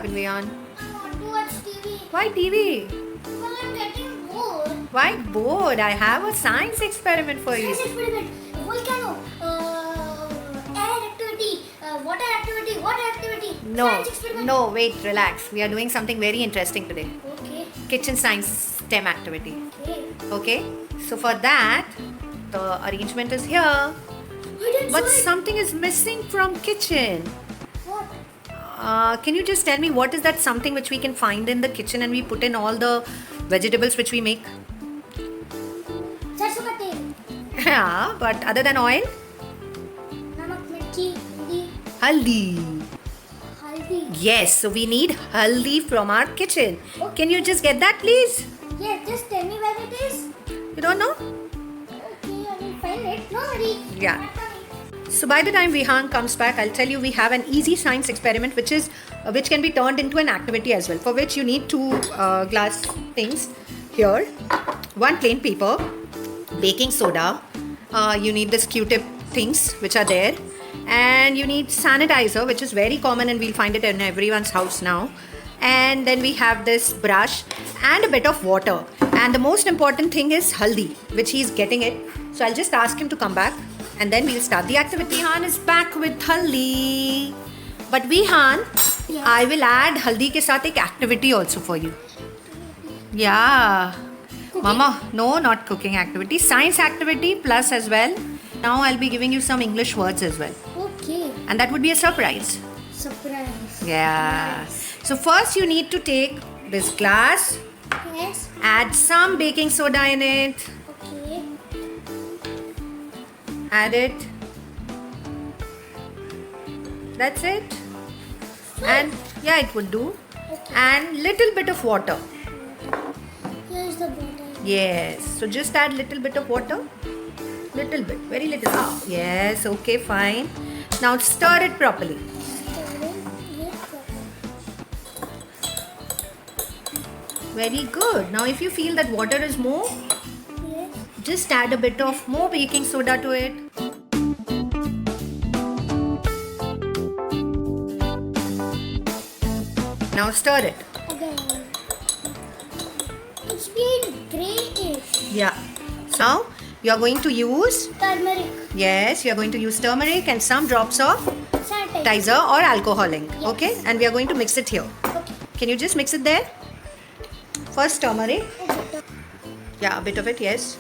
happened, Vian? I want to watch TV. Why TV? Because I'm getting bored. Why bored? I have a science experiment for you. Science experiment. Volcano. Air activity. Water activity. No, Science experiment. no, wait, relax. We are doing something very interesting today. Okay. Kitchen science STEM activity. Okay. Okay? So for that, the arrangement is here. I didn't But saw it. something is missing from kitchen. What? Can you just tell me what is that something which we can find in the kitchen and we put in all the vegetables which we make? Sarson ka tel. Yeah, but other than oil? Namak, mirchi, hindi, Haldi. haldi. Yes, so we need haldi from our kitchen. Okay. Can you just get that, please? Yeah, just tell me where it is. You don't know? Okay, I will find it. No worry. Yeah. So by the time Vihan comes back, I'll tell you we have an easy science experiment which can be turned into an activity as well. For which you need two glass things here, one plain paper, baking soda. You need this Q-tip things which are there, and you need sanitizer, which is very common and we'll find it in everyone's house now. And then we have this brush and a bit of water. And the most important thing is haldi, which he's getting it. So I'll just ask him to come back and then we'll start the activity. Vihan is back with haldi. But Vihan, Yes. I will add haldi ke saath ek activity also for you. Yeah. Cooking? Mama, no, not cooking activity. Science activity plus as well. Now I'll be giving you some English words as well. Okay. And that would be a surprise. Surprise. Yeah. So first you need to take this glass, Yes. add some baking soda in it, Okay. add it. That's it. And yeah, it would do. Okay. And little bit of water. Here's the bottle. Yes. So just add little bit of water. Little bit. Very little. Ah, yes. Okay, fine. Now stir it properly. Stirring it. Very good. Now if you feel that water is more, Yes. just add a bit of more baking soda to it. Now stir it. Again. It's been grayish. Yeah. So now you are going to use, Turmeric. yes, you are going to use turmeric and some drops of Sanitizer. sanitizer or alcohol ink. Yes. Okay? And we are going to mix it here. Okay. Can you just mix it there? First turmeric. Okay. Yeah, a bit of it, yes.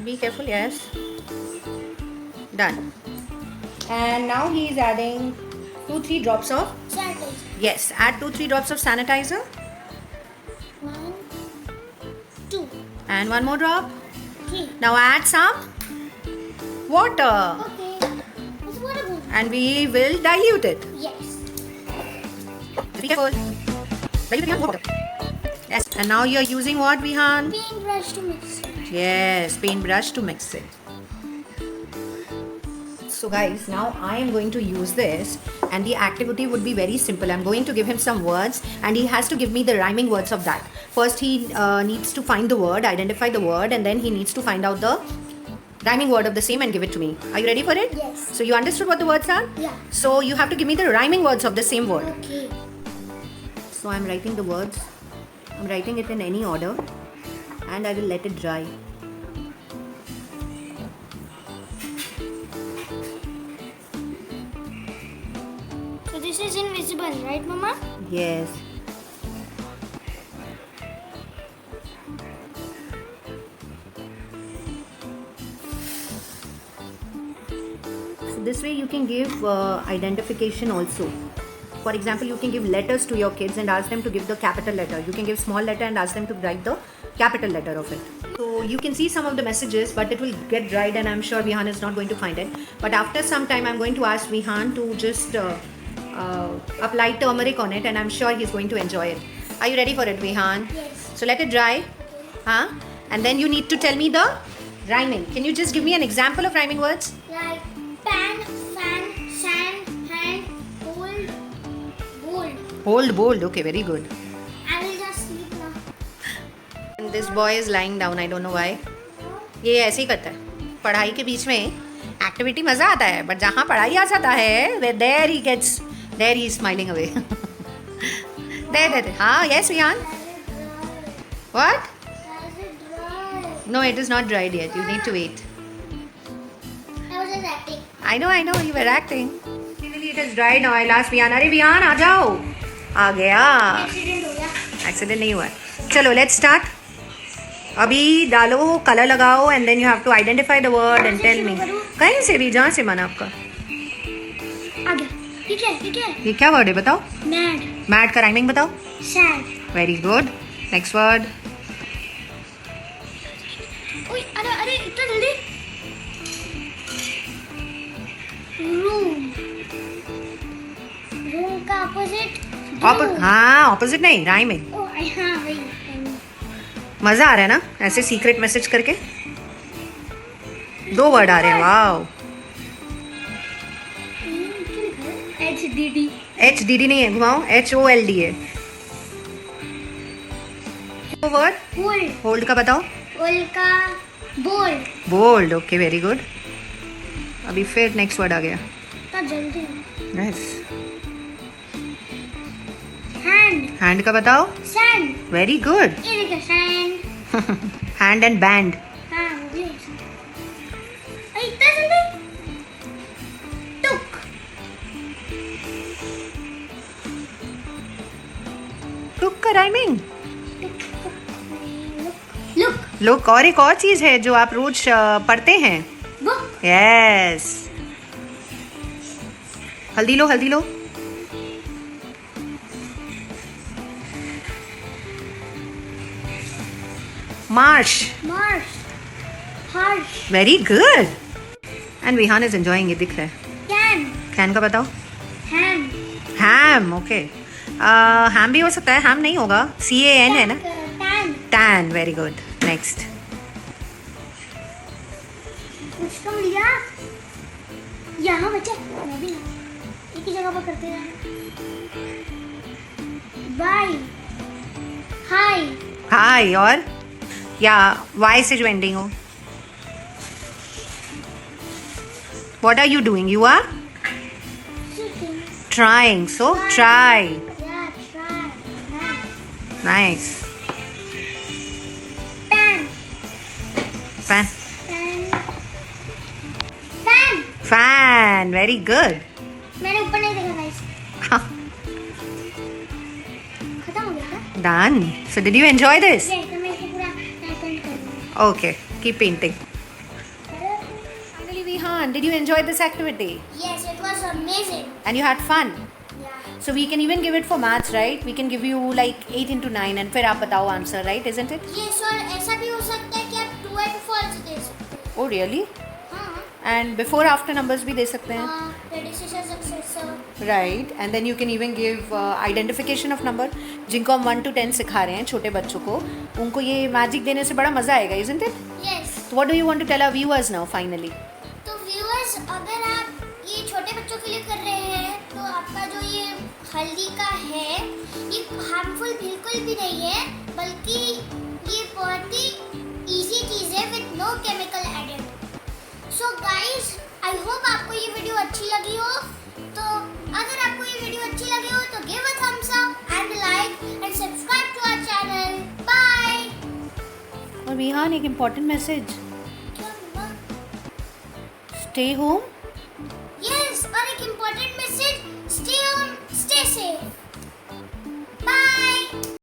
Be careful, yes. Done. And now he is adding 2-3 drops of, Sanitizer. yes, add 2-3 drops of sanitizer 1, 2, and one more drop. 3. Now add some water Okay. It's waterproof. and we will dilute it. Yes. Be careful. Dilute your water. Yes. And now you are using what, Vihan? Paintbrush to mix it. Yes, paintbrush to mix it. So guys, now I am going to use this and the activity would be very simple. I'm going to give him some words and he has to give me the rhyming words of that. First he needs to find the word, identify the word, and then he needs to find out the rhyming word of the same and give it to me. Are you ready for it? Yes. So you understood what the words are? Yeah. So you have to give me the rhyming words of the same word. Okay. So I'm writing the words. I'm writing it in any order and I will let it dry. So this is invisible, right, Mama? Yes. So this way you can give identification also. For example, you can give letters to your kids and ask them to give the capital letter. You can give small letter and ask them to write the capital letter of it. So you can see some of the messages, but it will get dried and I'm sure Vihan is not going to find it. But after some time, I'm going to ask Vihan to just apply turmeric on it and I'm sure he's going to enjoy it. Are you ready for it, Vihan? Yes. So let it dry. Huh? And then you need to tell me the rhyming. Can you just give me an example of rhyming words? Like pan, fan, sand, hand, hold, bold. Bold. Okay, very good. I will just sleep now. And this boy is lying down. I don't know why. ये ऐसे ही करता है. पढ़ाई के बीच में activity मज़ा आता है, बट जहाँ पढ़ाई आ जाता है, there he is smiling away. दे हाँ yes Vihan. What? No, it is not dried yet. You need to wait. I was just acting. I know, you were acting. Finally, it is dry now. I'll ask Vihan. अरे Vihan, आ जाओ. आ गया. Accident हो गया. Accident नहीं हुआ है. चलो, let's start. अभी डालो, कलर लगाओ, and then you have to identify the word and tell me. कहीं से भी, जहाँ से मन आपका. आ गया. ठीक है. ये क्या word है बताओ? Mad. Mad का rhyming बताओ. Sad. Very good. Next word. ओए अरे इतना जल्दी. Room. Room का opposite. हाँ, opposite नहीं, rhyming. हाँ वही. मजा आ रहा है ना ऐसे सीक्रेट मैसेज करके. 2 वर्ड आ रहे हैं. वाओ. HDD नहीं है, घुमाओ. HOLD है. वर्ड होल्ड का बताओ. होल्ड का bold. Bold. Okay, very good. अभी फिर नेक्स्ट वर्ड आ गया. तो जल्दी. नाइस. हैंड. हैंड का बताओ. सैंड. Very good. ये देखो सैंड. Hand and band. हाँ वो भी. इतना जल्दी. टुक. टुक का राइमिंग. लुक. लुक. और एक और चीज है जो आप रोज पढ़ते हैं. बुक. यस. हल्दी लो. Marsh. Marsh. Harsh. Very good. And Vihaan is enjoying it, दिख रहा है. कैन. कैन का बताओ. हैम. हैम. ओके. हैम भी हो सकता है, हैम नहीं होगा. CAN है ना. Tan. Tan. Very good. Next. कुछ तो लिया. यहाँ बच्चे मैं भी एक ही जगह पर करते हैं. बाय. हाय. हाय. और या वाई से जो एंडिंग हो. What are you doing? You are Sitting. trying. So try. Yeah, try. Nice. Pan. Fan. Fan. Fan. Very good. मैंने ऊपर नहीं देखा गाइस. खत्म हो गया क्या? Done. So did you enjoy this? ये तो मैं इसको पूरा टाइप करूँगा. Okay. Keep painting. Finally, Vihan, did you enjoy this activity? Yes, it was amazing. And you had fun. Yeah. So we can even give it for maths, right? We can give you like 8 into 9 and फिर आप बताओ answer, right? Isn't it? Yes, और ऐसा भी हो सकता है कि आप true and false दे सकते हैं. Oh really? हाँ. And before after numbers भी दे सकते हैं. Predecessor, successor. Right. And then you can even give identification of number. जिनको हम 1 to 10 सिखा रहे हैं छोटे बच्चों को, उनको ये मैजिक देने से बड़ा मजा आएगा, isn't it? Yes. So what do you want to tell our viewers now finally? तो viewers, अगर आप ये छोटे बच्चों के लिए कर रहे हैं तो आपका जो ये हल्दी का है ये हार्मफुल बिल्कुल भी नहीं है, बल्कि ये बहुत ही इजी चीज़ है with no chemical added. So guys, I hope आपको ये वीडियो अच्छी लगी हो. तो अगर आपको ये वीडियो अच्छी लगी हो तो give a thumbs up and like and subscribe to our channel. Bye. और विहान, एक important message. Stay home. Yes, और एक important message, stay home, stay safe.